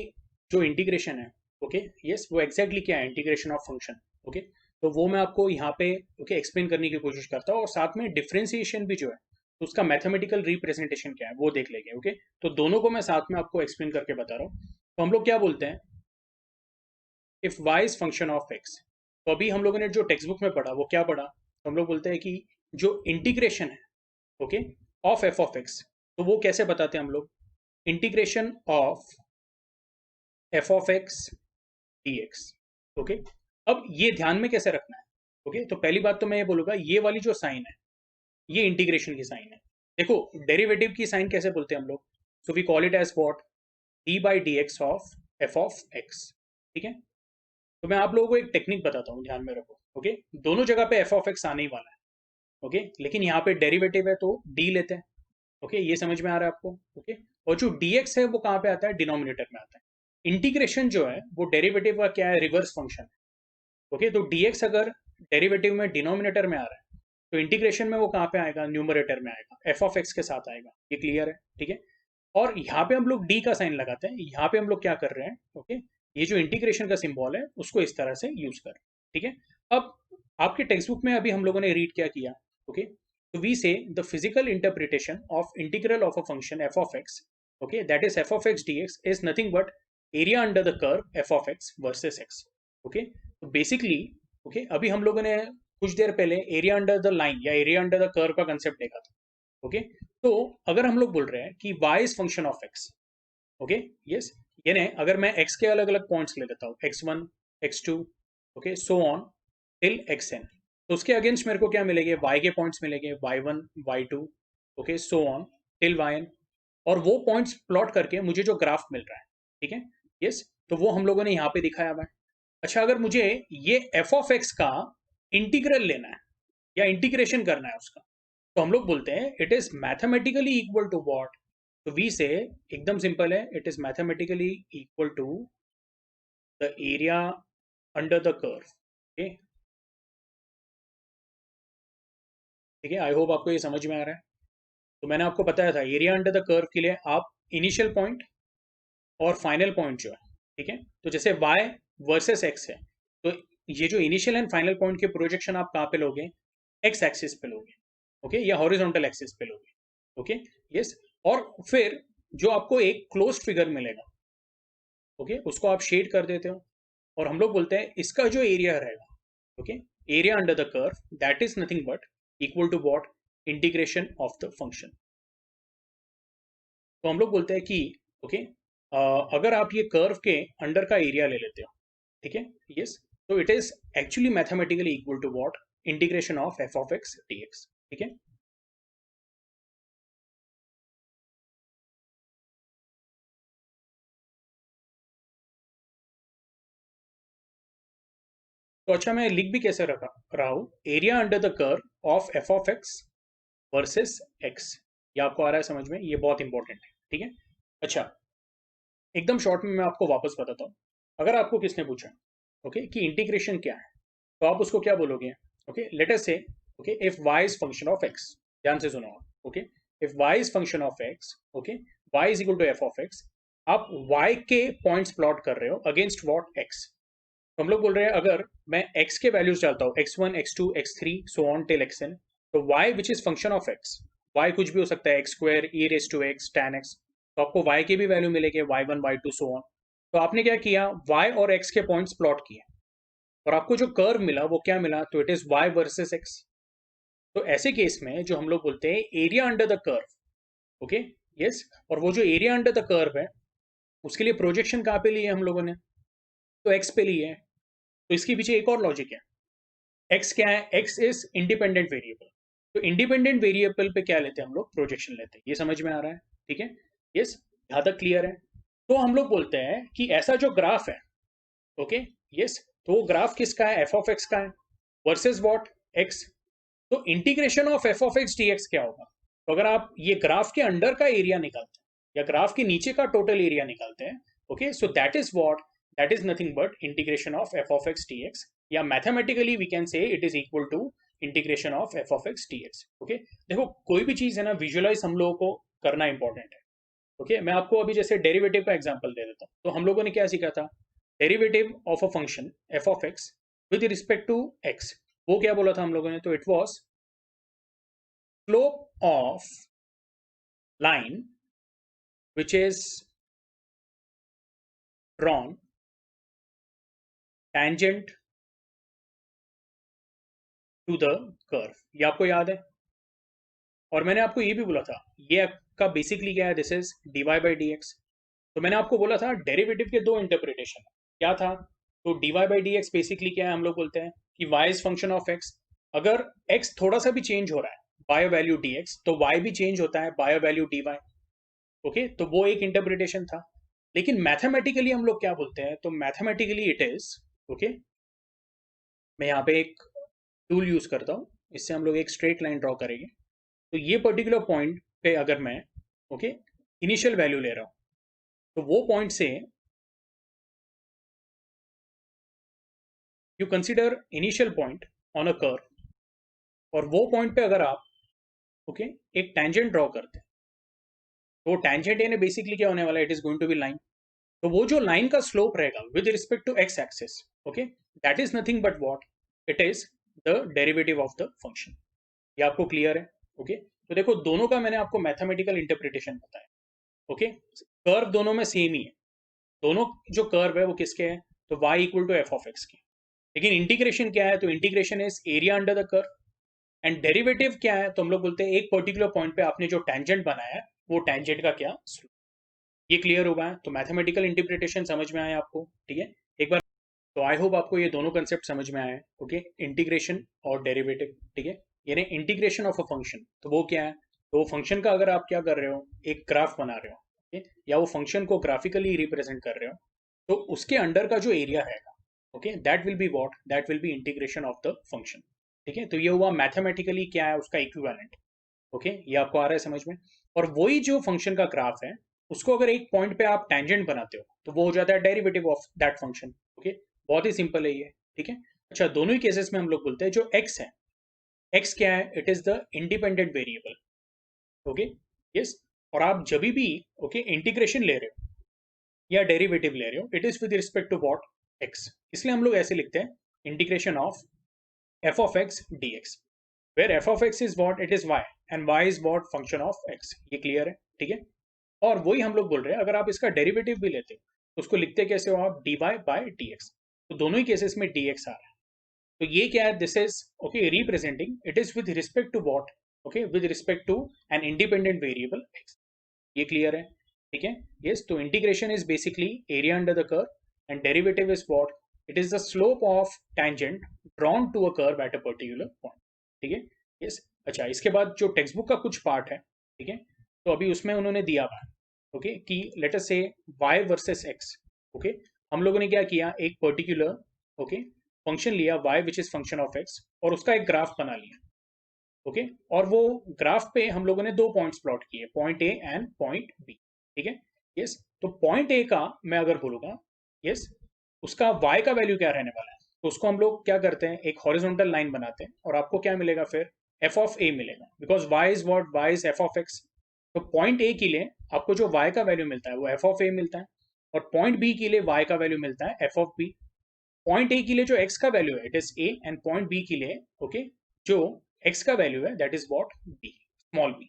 जो इंटीग्रेशन है, ओके यस वो एग्जैक्टली क्या है इंटीग्रेशन ऑफ फंक्शन, ओके तो वो मैं आपको यहाँ पे ओके एक्सप्लेन करने की कोशिश करता हूँ, और साथ में डिफरेंशिएशन भी जो है तो उसका मैथमेटिकल रिप्रेजेंटेशन क्या है वो देख लेंगे, ओके तो दोनों को मैं साथ में आपको एक्सप्लेन करके बता रहा हूँ। तो हम लोग क्या बोलते हैं if y is function of x, तो अभी हम लोगों ने जो टेक्स्ट बुक में पढ़ा वो क्या पढ़ा, तो हम लोग बोलते हैं कि जो इंटीग्रेशन है, okay of f of x, तो वो कैसे बताते हैं हम लोग, integration of f of x dx, okay अब ये ध्यान में कैसे रखना है, ओके तो पहली बात तो मैं ये बोलूंगा ये वाली जो साइन है ये इंटीग्रेशन की साइन है। देखो डेरिवेटिव की साइन कैसे बोलते हैं हम लोग, so we call it as what d by D X of f of x, ठीक है। तो मैं आप लोगों को एक टेक्निक बताता हूँ ध्यान में रखो, ओके दोनों जगह पे f ऑफ x आने ही वाला है, ओके लेकिन यहाँ पे डेरिवेटिव है तो d लेते हैं, ओके ये समझ में आ रहा है आपको, ओके और जो dx है वो कहाँ पे आता है डिनोमिनेटर में आता है। इंटीग्रेशन जो है वो डेरिवेटिव का क्या है रिवर्स फंक्शन है, ओके तो dx अगर डेरिवेटिव में डिनोमिनेटर में आ रहा है तो इंटीग्रेशन में वो कहाँ पे आएगा न्यूमरेटर में आएगा, f ऑफ x के साथ आएगा, ये क्लियर है, ठीक है। और यहाँ पे हम लोग डी का साइन लगाते हैं, यहाँ पे हम लोग क्या कर रहे हैं, ओके, ये जो इंटीग्रेशन का सिंबल है उसको इस तरह से यूज कर, ठीक है। अब आपके टेक्स्ट बुक में अभी हम लोगों ने रीड क्या किया, ओके, तो वी से the physical interpretation of integral of a function F of x, okay, that is F of X D x is nothing but area under the curve F of x versus x, okay. तो basically, okay, अभी हम लोगों ने कुछ देर पहले area under the line या area under the curve का concept देखा था, ओके। तो अगर हम लोग बोल रहे हैं कि y is function of x, okay, yes, यानी अगर मैं x के अलग अलग पॉइंट्स ले लेता हूँ x1 x2, okay, so on till xn, तो उसके अगेंस्ट मेरे को क्या मिलेंगे, y के पॉइंट्स मिलेंगे y1 y2, okay, so on till yn, और वो पॉइंट्स प्लॉट करके मुझे जो ग्राफ मिल रहा है, ठीक है, यस, तो वो हम लोगों ने यहाँ पे दिखाया हुआ है। अच्छा, अगर मुझे ये एफ ऑफ एक्स का इंटीग्रल लेना है या इंटीग्रेशन करना है उसका, तो हम लोग बोलते हैं it is mathematically equal to what, तो वी से एकदम सिंपल है, it is mathematically equal to the area under the curve, okay, ठीक है, आई होप आपको ये समझ में आ रहा है। तो मैंने आपको बताया था एरिया अंडर द कर्व के लिए आप इनिशियल पॉइंट और फाइनल पॉइंट जो है, ठीक है, तो जैसे y वर्सेस x है, तो ये जो इनिशियल एंड फाइनल पॉइंट के प्रोजेक्शन आप कहाँ पे लोगे, x एक्सिस पे लोगे, ओके, या हॉरिजॉन्टल एक्सिस पे लोगे, ओके, यस, और फिर जो आपको एक क्लोज्ड फिगर मिलेगा, ओके, उसको आप शेड कर देते हो, और हम लोग बोलते हैं इसका जो एरिया रहेगा, okay, area under the curve that is nothing but equal to what, integration of the function. तो हम लोग बोलते हैं कि ओके, अगर आप ये कर्व के अंडर का एरिया ले लेते हो, ठीक है, यस, तो it is actually mathematically equal to what, integration of F of X D X, ठीक है। तो अच्छा, मैं लिख भी कैसे रखा रहा हूँ, area under the curve of F of x versus x, ये आपको आ रहा है समझ में, ये बहुत इंपॉर्टेंट है, ठीक है। अच्छा, एकदम शॉर्ट में मैं आपको वापस बताता हूँ, अगर आपको किसने पूछा, ओके, कि इंटीग्रेशन क्या है, तो आप उसको क्या बोलोगे, okay, let us say, okay, if y is function of x, ध्यान से सुनो, okay, if y is function of x, okay, y is equal to F of x, आप y के पॉइंट्स प्लॉट कर रहे हो अगेंस्ट व्हाट x, तो हम लोग बोल रहे हैं अगर मैं x के वैल्यूज डालता हूँ x1 x2 x3 so on till xn, तो y which is function of x, y कुछ भी हो सकता है, x square e raise to x tan x, तो आपको y के भी वैल्यू मिलेंगे y1 y2 सो ऑन, तो आपने क्या किया, y और x के पॉइंट्स प्लॉट किए, और आपको जो कर्व मिला वो क्या मिला, तो it is y versus x। तो ऐसे केस में जो हम लोग बोलते हैं area under the curve, okay, yes, और वो जो एरिया अंडर द कर्व है उसके लिए प्रोजेक्शन कहाँ पे लिए हम लोगों ने, तो x पे लिए है, तो इसके पीछे एक और लॉजिक है, x क्या है, x इज इंडिपेंडेंट वेरिएबल, तो इंडिपेंडेंट वेरिएबल पे क्या लेते हैं हम लोग, प्रोजेक्शन लेते हैं, ये समझ में आ रहा है, ठीक है, यस, यहाँ तक क्लियर है। तो हम लोग बोलते हैं कि ऐसा जो ग्राफ है, ओके, यस, तो वो ग्राफ किसका है, एफ ऑफ एक्स का है वर्सेस व्हाट, एक्स, तो integration of F of X D x क्या होगा, तो अगर आप ये ग्राफ के अंडर का एरिया निकालते हैं या ग्राफ के नीचे का टोटल एरिया निकालते हैं, okay, so that is what, that is nothing but integration of F of X D X, या mathematically we can say it is equal to integration of F of X D X, okay. देखो कोई भी चीज है ना, visualise हम लोगों को करना इंपॉर्टेंट है, ओके, मैं आपको अभी जैसे डेरिवेटिव का एग्जांपल दे देता हूँ, तो हम लोगों ने क्या सीखा था, derivative of a function F of X with respect to X, वो क्या बोला था हम लोगों ने, तो it was slope of line which is drawn tangent to the curve, ये आपको याद है, और मैंने आपको ये भी बोला था, ये आपका बेसिकली क्या है, this is dy by D x, तो मैंने आपको बोला था डेरिवेटिव के दो इंटरप्रिटेशन क्या था, तो dy by D x basically क्या है, हम लोग बोलते हैं कि y is function of x, अगर x थोड़ा सा भी चेंज हो रहा है बाय वैल्यू dx, तो y भी चेंज होता है बाय वैल्यू dy, ओके, तो वो एक इंटरप्रिटेशन था। लेकिन मैथमेटिकली हम लोग क्या बोलते हैं, तो मैथमेटिकली इट इज, ओके, मैं यहाँ पे एक टूल यूज करता हूँ, इससे हम लोग एक स्ट्रेट लाइन ड्रॉ करेंगे, तो ये पर्टिकुलर पॉइंट पे अगर मैं, ओके, इनिशियल वैल्यू ले रहा हूँ, तो वो पॉइंट से you consider initial point on a curve, और वो पॉइंट पे अगर आप, ओके, एक टेंजेंट ड्रॉ करते हैं, तो टेंजेंट ए ने बेसिकली क्या होने वाला है, it is going to be line. तो वो जो लाइन का स्लोप रहेगा with respect to X axis, okay, that is nothing but what, it is the derivative of the function. ये आपको क्लियर है? ओके, तो देखो दोनों का मैंने आपको मैथमेटिकल इंटरप्रिटेशन बताया। ओके, कर्व दोनों में सेम ही है, दोनों जो कर्व है वो किसके हैं, तो y equal to F of X के। लेकिन इंटीग्रेशन क्या है, तो integration is area under the curve, and derivative क्या है, तो हम लोग बोलते हैं एक पर्टिकुलर पॉइंट पे आपने जो टेंजेंट बनाया है वो टेंजेंट का क्या स्लोप। ये क्लियर होगा? तो मैथमेटिकल इंटरप्रिटेशन समझ में आया आपको? ठीक है, एक बार तो आई होप आपको ये दोनों कंसेप्ट समझ में आए। ओके, इंटीग्रेशन और डेरिवेटिव। ठीक है, यानी इंटीग्रेशन ऑफ अ फंक्शन, तो वो क्या है, तो वो फंक्शन का अगर आप क्या कर रहे हो, एक ग्राफ बना रहे हो, okay? या वो फंक्शन को ग्राफिकली रिप्रेजेंट कर रहे हो, तो उसके अंडर का जो एरिया रहेगा, okay, that will be what, that will B integration of the function. ठीक है, तो ये हुआ मैथमेटिकली क्या है उसका इक्विवेलेंट। ओके, ये आपको आ रहा है समझ में? और वही जो फंक्शन का ग्राफ है उसको अगर एक पॉइंट पे आप टेंजेंट बनाते हो तो वो हो जाता है derivative of that function. Okay, बहुत ही सिंपल है ये। ठीक है, अच्छा, दोनों ही केसेस में हम लोग बोलते हैं जो x है, x क्या है, it is the independent variable. Okay, yes, और आप जब भी ओके इंटीग्रेशन ले रहे हो या डेरिवेटिव ले रहे हो, it is with respect to what, x। इसलिए हम लोग ऐसे लिखते हैं integration of f of x dx, where f of x is what, it is y, and y is what, function of x। ये क्लियर है? ठीक है, और वही हम लोग बोल रहे हैं अगर आप इसका डेरिवेटिव भी लेते हो तो उसको लिखते कैसे हो आप, dy by dx। तो दोनों ही केसेस में dx आ रहा है, तो ये क्या है, this is okay representing, it is with respect to what, okay, with respect to an independent variable x। ये क्लियर है? ठीक है, यस, तो integration is basically area under the curve and derivative is what, it is the slope of tangent drawn to a curve at a particular point. ठीक है, yes, अच्छा, इसके बाद जो टेक्स्ट बुक का कुछ पार्ट है, ठीक है, तो अभी उसमें उन्होंने दिया हुआ है ओके कि लेट अस से y वर्सेस x। ओके, हम लोगों ने क्या किया, एक पर्टिकुलर ओके फंक्शन लिया y which is function of x और उसका एक ग्राफ बना लिया। ओके, और वो ग्राफ पे हम लोगों ने दो पॉइंट्स प्लॉट किए, point A and point B. ठीक है, यस, तो पॉइंट ए का मैं अगर बोलूंगा, यस, उसका y का वैल्यू क्या रहने वाला है, तो उसको हम लोग क्या करते हैं, एक हॉरिजॉन्टल लाइन बनाते हैं और आपको क्या मिलेगा फिर, f ऑफ a मिलेगा, because y is what, y is f of x। तो पॉइंट ए के लिए आपको जो y का वैल्यू मिलता है वो f ऑफ a मिलता है, और पॉइंट b के लिए y का वैल्यू मिलता है f of b। Point A के लिए जो x का वैल्यू है it is a, and point b के लिए ओके जो x का वैल्यू है that is what, b, small b।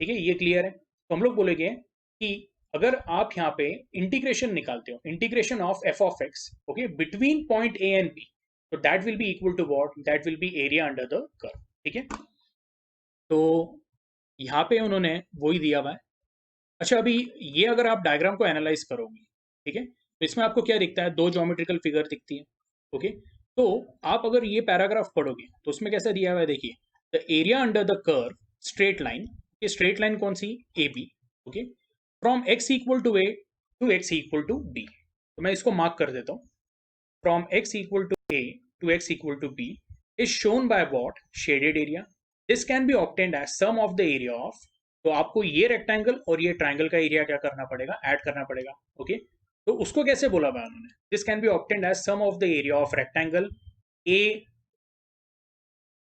ठीक है, ये क्लियर है? तो हम लोग बोलेंगे कि अगर आप यहाँ पे इंटीग्रेशन निकालते हो, integration of f of x okay between point a and b, तो that will be equal to what, that will be area under the curve. ठीक है, तो यहाँ पे उन्होंने वही दिया हुआ है। अच्छा, अभी ये अगर आप डायग्राम को एनालाइज करोगे, ठीक है, तो इसमें आपको क्या दिखता है, दो ज्योमेट्रिकल फिगर दिखती है। ओके, तो आप अगर ये पैराग्राफ पढ़ोगे तो उसमें कैसा दिया हुआ है, देखिए, the area under the curve straight line, ये स्ट्रेट लाइन कौन सी, A B. Okay, from X equal to A to X equal to B, तो मैं इसको मार्क कर देता हूँ, from X equal to A to X equal to B is shown by what, shaded area. This can be obtained as sum of the area of, तो आपको ये rectangle और ये ट्राइंगल का एरिया क्या करना पड़ेगा, ऐड करना पड़ेगा। ओके, तो उसको कैसे बोला हुआ उन्होंने, this can be obtained as sum of the area of rectangle A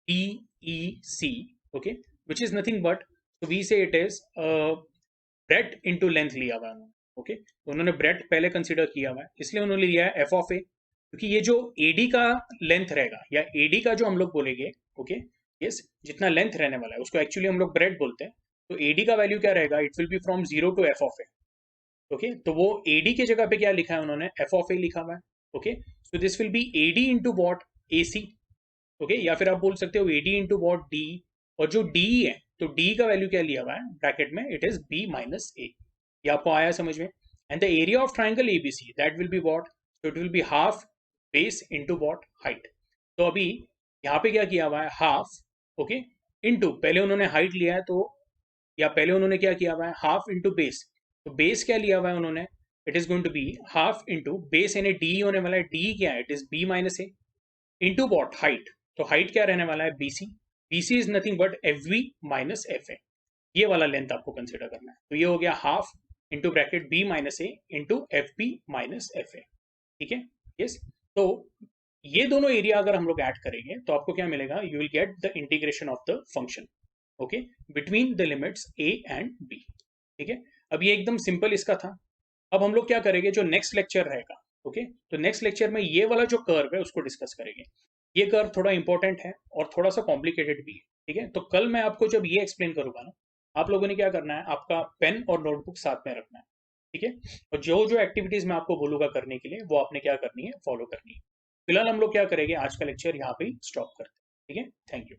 B E C, okay, which is nothing but, तो we say it is breadth into length लिया हुआ है उन्होंने। ओके, तो उन्होंने ब्रेड पहले कंसिडर किया हुआ है, इसलिए उन्होंने लिया है एफ ऑफ ए, क्योंकि ये जो एडी का लेंथ रहेगा या एडी का जो हम लोग बोलेंगे, ओके, यस, जितना लेंथ रहने वाला है उसको एक्चुअली हम लोग ब्रेड बोलते हैं। तो एडी का वैल्यू क्या रहेगा, it will be from 0 to F of A. Okay, तो वो एडी की जगह पे क्या लिखा है उन्होंने, एफ ऑफ ए लिखा हुआ है। Okay, so this will be AD into what, A C. Okay, या फिर आप बोल सकते हो एडी इंटू वॉट, डी, और जो डी है तो डी का वैल्यू क्या लिया हुआ है ब्रैकेट में, इट इज बी माइनस ए। ये आपको आया समझ में? And the area of triangle ABC that will be what, so it will be half base into what, height. तो अभी यहाँ पे क्या किया हुआ है, हाफ ओके इनटू, पहले उन्होंने हाइट लिया है, तो या पहले उन्होंने क्या किया हुआ है, हाफ इनटू बेस। तो बेस क्या लिया हुआ है उन्होंने, it is going to be half into base, यानी डी होने वाला है, डी क्या है, it is B minus A into what, height. तो हाइट क्या रहने वाला है, BC. BC is nothing but F B minus F A, ये वाला लेंथ आपको कंसिडर करना है। तो ये हो गया half into bracket B minus A into F B minus F A. ठीक है, यस, तो ये दोनों एरिया अगर हम लोग ऐड करेंगे तो आपको क्या मिलेगा, you will get the integration of the function okay between the limits A and B. ठीक है, अब ये एकदम सिंपल इसका था। अब हम लोग क्या करेंगे, जो नेक्स्ट लेक्चर रहेगा, ओके, तो नेक्स्ट लेक्चर में ये वाला जो कर्व है उसको डिस्कस करेंगे। ये कर्व थोड़ा इंपॉर्टेंट है और थोड़ा सा कॉम्प्लिकेटेड भी है, ठीक है। तो कल मैं आपको जब ये एक्सप्लेन करूंगा ना, आप लोगों ने क्या करना है, आपका पेन और नोटबुक साथ में रखना है, ठीक है। और जो जो एक्टिविटीज मैं आपको बोलूंगा करने के लिए, वो आपने क्या करनी है, फॉलो करनी है। फिलहाल हम लोग क्या करेंगे, आज का लेक्चर यहाँ पे स्टॉप करते हैं, ठीक है। Thank you.